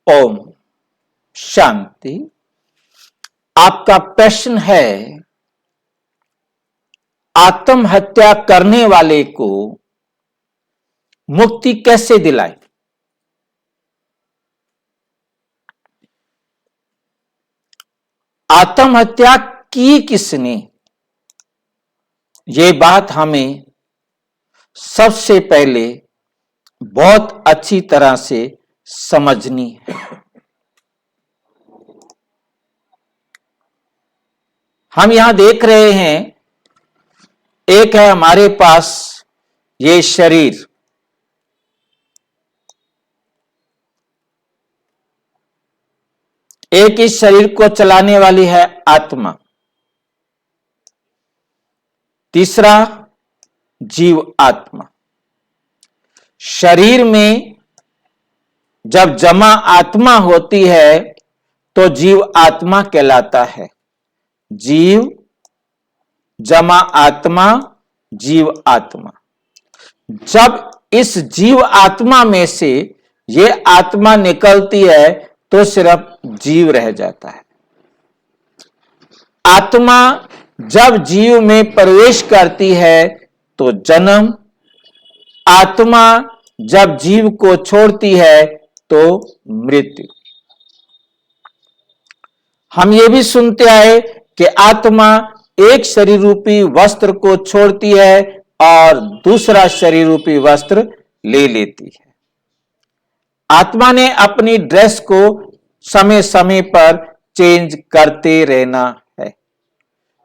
ओम शांति। आपका प्रश्न है, आत्महत्या करने वाले को मुक्ति कैसे दिलाए? आत्महत्या की किसने, ये बात हमें सबसे पहले बहुत अच्छी तरह से समझनी है। हम यहां देख रहे हैं, एक है हमारे पास ये शरीर, एक इस शरीर को चलाने वाली है आत्मा, तीसरा जीव आत्मा। शरीर में जब जमा आत्मा होती है तो जीव आत्मा कहलाता है। जीव जमा आत्मा, जीव आत्मा। जब इस जीव आत्मा में से ये आत्मा निकलती है तो सिर्फ जीव रह जाता है। आत्मा जब जीव में प्रवेश करती है तो जन्म, आत्मा जब जीव को छोड़ती है तो मृत्यु। हम ये भी सुनते आए कि आत्मा एक शरीर रूपी वस्त्र को छोड़ती है और दूसरा शरीर रूपी वस्त्र ले लेती है। आत्मा ने अपनी ड्रेस को समय समय पर चेंज करते रहना है।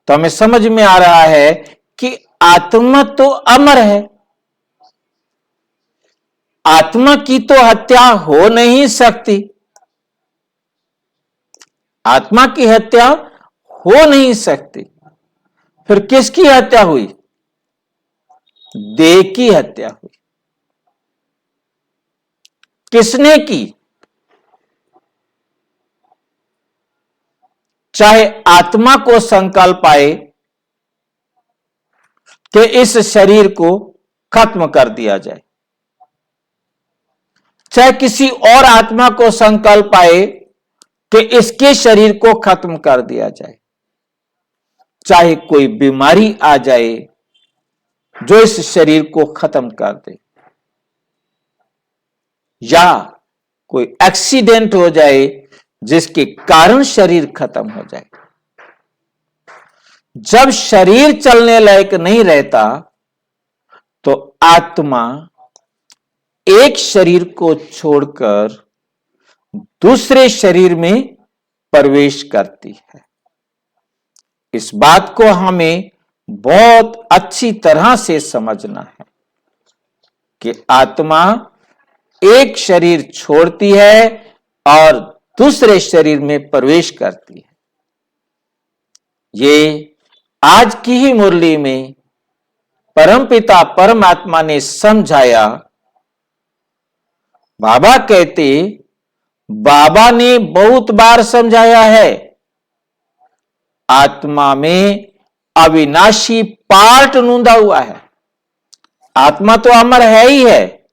तो हमें समझ में आ रहा है कि आत्मा तो अमर है, आत्मा की तो हत्या हो नहीं सकती। आत्मा की हत्या हो नहीं सकती, फिर किसकी हत्या हुई? देह की हत्या हुई। किसने की? चाहे आत्मा को संकल्प आए कि इस शरीर को खत्म कर दिया जाए, चाहे किसी और आत्मा को संकल्प आए कि इसके शरीर को खत्म कर दिया जाए, चाहे कोई बीमारी आ जाए जो इस शरीर को खत्म कर दे, या कोई एक्सीडेंट हो जाए जिसके कारण शरीर खत्म हो जाए। जब शरीर चलने लायक नहीं रहता तो आत्मा एक शरीर को छोड़कर दूसरे शरीर में प्रवेश करती है। इस बात को हमें बहुत अच्छी तरह से समझना है कि आत्मा एक शरीर छोड़ती है और दूसरे शरीर में प्रवेश करती है। ये आज की ही मुरली में परमपिता परमात्मा ने समझाया। बाबा कहते, बाबा ने बहुत बार समझाया है, आत्मा में अविनाशी पार्ट नूंदा हुआ है। आत्मा तो अमर है ही है,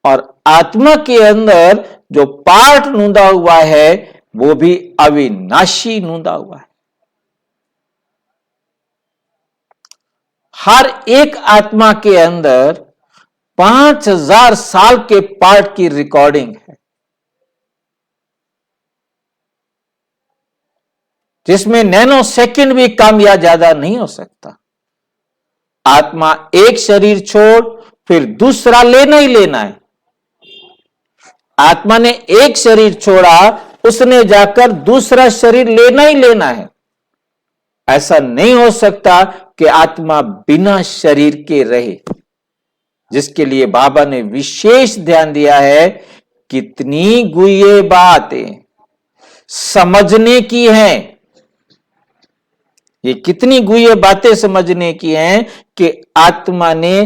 और आत्मा के अंदर जो पार्ट नूंदा हुआ है वो भी अविनाशी नूंदा हुआ है। हर एक आत्मा के अंदर 5000 साल के पार्ट की रिकॉर्डिंग है, जिसमें नैनो सेकंड भी कम या ज्यादा नहीं हो सकता। आत्मा एक शरीर छोड़ फिर दूसरा लेना ही लेना है। आत्मा ने एक शरीर छोड़ा, उसने जाकर दूसरा शरीर लेना ही लेना है। ऐसा नहीं हो सकता कि आत्मा बिना शरीर के रहे, जिसके लिए बाबा ने विशेष ध्यान दिया है। कितनी गुह्य बातें समझने की हैं, ये कितनी गुह्य बातें समझने की हैं कि आत्मा ने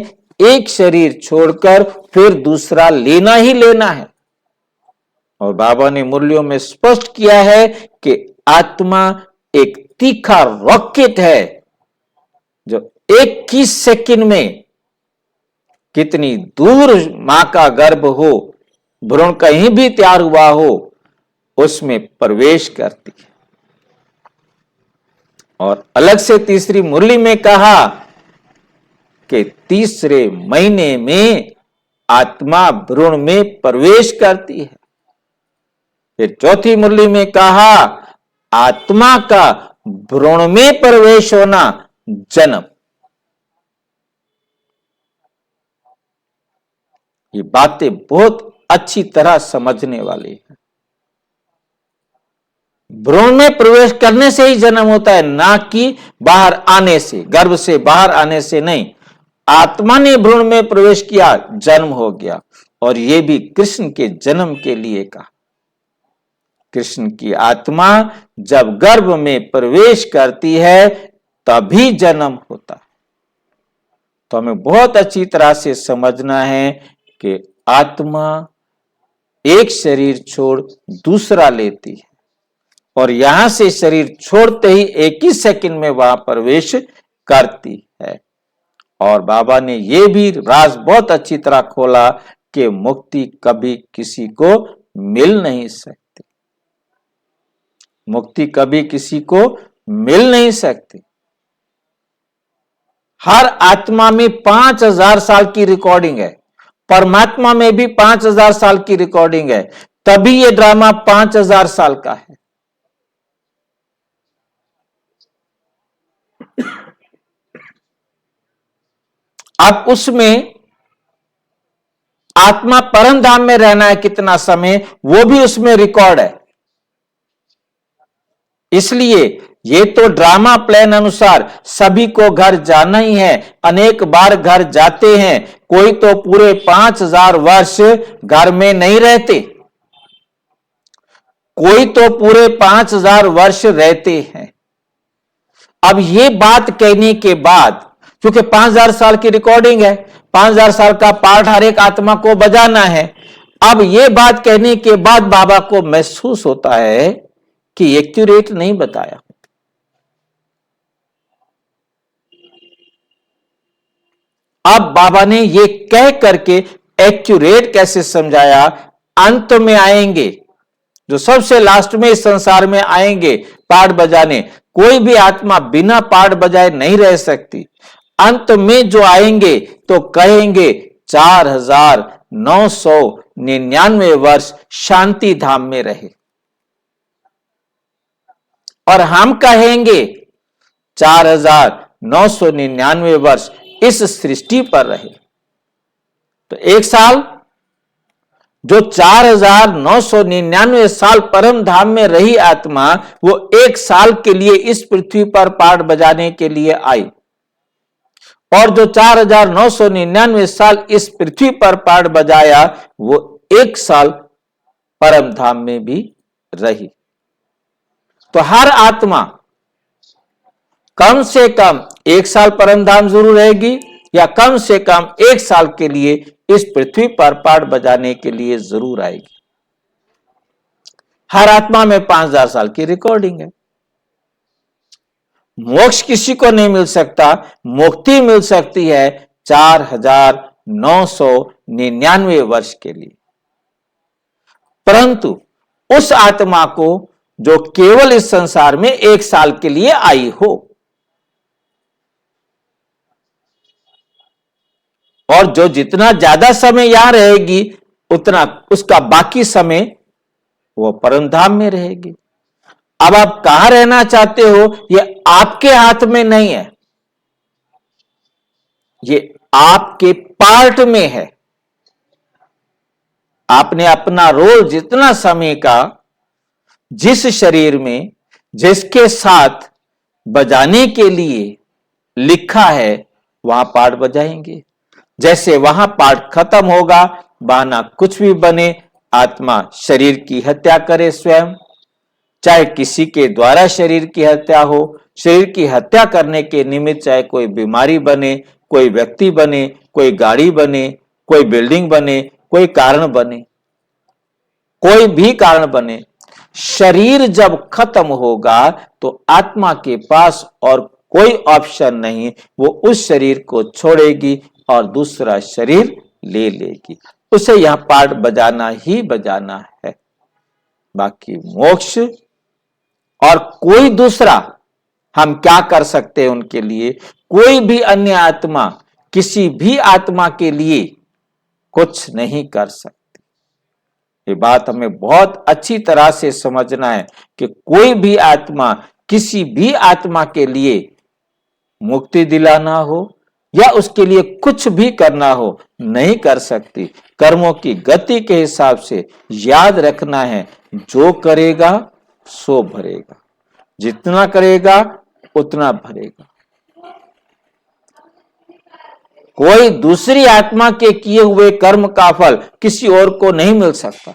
एक शरीर छोड़कर फिर दूसरा लेना ही लेना है। और बाबा ने मुरलियों में स्पष्ट किया है कि आत्मा एक तीखा रॉकेट है जो 21 सेकंड में कितनी दूर मां का गर्भ हो, भ्रूण कहीं भी तैयार हुआ हो, उसमें प्रवेश करती है। और अलग से तीसरी मुरली में कहा कि तीसरे महीने में आत्मा भ्रूण में प्रवेश करती है। फिर चौथी मुरली में कहा आत्मा का भ्रूण में प्रवेश होना जन्म। ये बातें बहुत अच्छी तरह समझने वाली है। भ्रूण में प्रवेश करने से ही जन्म होता है, ना कि बाहर आने से, गर्भ से बाहर आने से नहीं। आत्मा ने भ्रूण में प्रवेश किया, जन्म हो गया। और यह भी कृष्ण के जन्म के लिए कहा। कृष्ण की आत्मा जब गर्भ में प्रवेश करती है तभी जन्म होता है। तो हमें बहुत अच्छी तरह से समझना है कि आत्मा एक शरीर छोड़ दूसरा लेती है और यहां से शरीर छोड़ते ही एक ही सेकंड में वहां प्रवेश करती है। और बाबा ने यह भी राज बहुत अच्छी तरह खोला कि मुक्ति कभी किसी को मिल नहीं सकती। मुक्ति कभी किसी को मिल नहीं सकती। हर आत्मा में 5000 साल की रिकॉर्डिंग है, परमात्मा में भी 5000 साल की रिकॉर्डिंग है, तभी यह ड्रामा 5000 साल का है। अब उसमें आत्मा परम धाम में रहना है कितना समय, वो भी उसमें रिकॉर्ड है। इसलिए ये तो ड्रामा प्लान अनुसार सभी को घर जाना ही है। अनेक बार घर जाते हैं, कोई तो पूरे 5000 वर्ष घर में नहीं रहते, कोई तो पूरे 5000 वर्ष रहते हैं। अब ये बात कहने के बाद, क्योंकि 5000 साल की रिकॉर्डिंग है, 5000 साल का पाठ हर एक आत्मा को बजाना है। अब ये बात कहने के बाद बाबा को महसूस होता है कि एक्यूरेट नहीं बताया। अब बाबा ने ये कह करके एक्यूरेट कैसे समझाया। अंत में आएंगे, जो सबसे लास्ट में इस संसार में आएंगे पाठ बजाने, कोई भी आत्मा बिना पाठ बजाए नहीं रह सकती। अंत में जो आएंगे तो कहेंगे 4999 वर्ष शांति धाम में रहे, और हम कहेंगे 4999 वर्ष इस सृष्टि पर रहे। तो एक साल, जो 4999 साल परम धाम में रही आत्मा, वो एक साल के लिए इस पृथ्वी पर पाठ बजाने के लिए आई, और जो 4999 साल इस पृथ्वी पर पाठ बजाया, वो एक साल परम धाम में भी रही। तो हर आत्मा कम से कम एक साल परम धाम जरूर रहेगी, या कम से कम एक साल के लिए इस पृथ्वी पर पाठ बजाने के लिए जरूर आएगी। हर आत्मा में 5000 साल की रिकॉर्डिंग है। मोक्ष किसी को नहीं मिल सकता, मुक्ति मिल सकती है 4999 वर्ष के लिए। परंतु उस आत्मा को जो केवल इस संसार में एक साल के लिए आई हो, और जो जितना ज्यादा समय यहां रहेगी उतना उसका बाकी समय वो परमधाम में रहेगी। अब आप कहां रहना चाहते हो, ये आपके हाथ में नहीं है, ये आपके पार्ट में है। आपने अपना रोल जितना समय का जिस शरीर में जिसके साथ बजाने के लिए लिखा है, वहां पाठ बजाएंगे। जैसे वहां पाठ खत्म होगा, बहाना कुछ भी बने, आत्मा शरीर की हत्या करे स्वयं, चाहे किसी के द्वारा शरीर की हत्या हो, शरीर की हत्या करने के निमित्त चाहे कोई बीमारी बने, कोई व्यक्ति बने, कोई गाड़ी बने, कोई बिल्डिंग बने, कोई कारण बने, कोई भी कारण बने, शरीर जब खत्म होगा तो आत्मा के पास और कोई ऑप्शन नहीं, वो उस शरीर को छोड़ेगी और दूसरा शरीर ले लेगी। उसे यहां पाठ बजाना ही बजाना है। बाकी मोक्ष और कोई दूसरा हम क्या कर सकते हैं उनके लिए? कोई भी अन्य आत्मा किसी भी आत्मा के लिए कुछ नहीं कर सकती। ये बात हमें बहुत अच्छी तरह से समझना है कि कोई भी आत्मा किसी भी आत्मा के लिए मुक्ति दिलाना हो या उसके लिए कुछ भी करना हो नहीं कर सकती। कर्मों की गति के हिसाब से याद रखना है, जो करेगा सो भरेगा, जितना करेगा उतना भरेगा। कोई दूसरी आत्मा के किए हुए कर्म का फल किसी और को नहीं मिल सकता।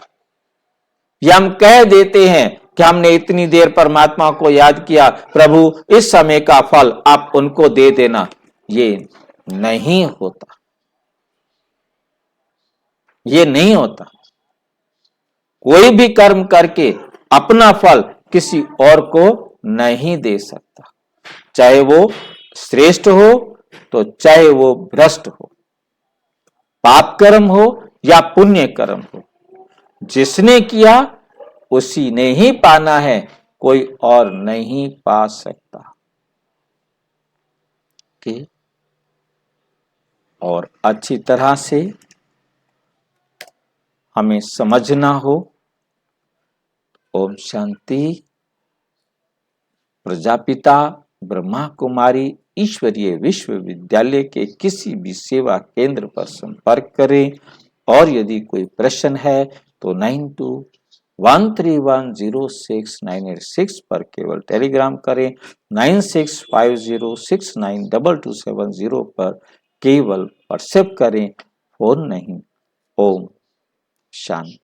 या हम कह देते हैं कि हमने इतनी देर परमात्मा को याद किया, प्रभु इस समय का फल आप उनको दे देना, ये नहीं होता, ये नहीं होता। कोई भी कर्म करके अपना फल किसी और को नहीं दे सकता, चाहे वो श्रेष्ठ हो तो चाहे वो भ्रष्ट हो, पाप कर्म हो या पुण्य कर्म हो। जिसने किया उसी ने ही पाना है, कोई और नहीं पा सकता। कि और अच्छी तरह से हमें समझना हो। ओम शांति। प्रजापिता ब्रह्मा कुमारी ईश्वरीय विश्वविद्यालय के किसी भी सेवा केंद्र पर संपर्क करें, और यदि कोई प्रश्न है तो 9213106986 पर केवल टेलीग्राम करें। 9650692270 पर केवल व्हाट्सएप करें, फोन नहीं। ओम शांति।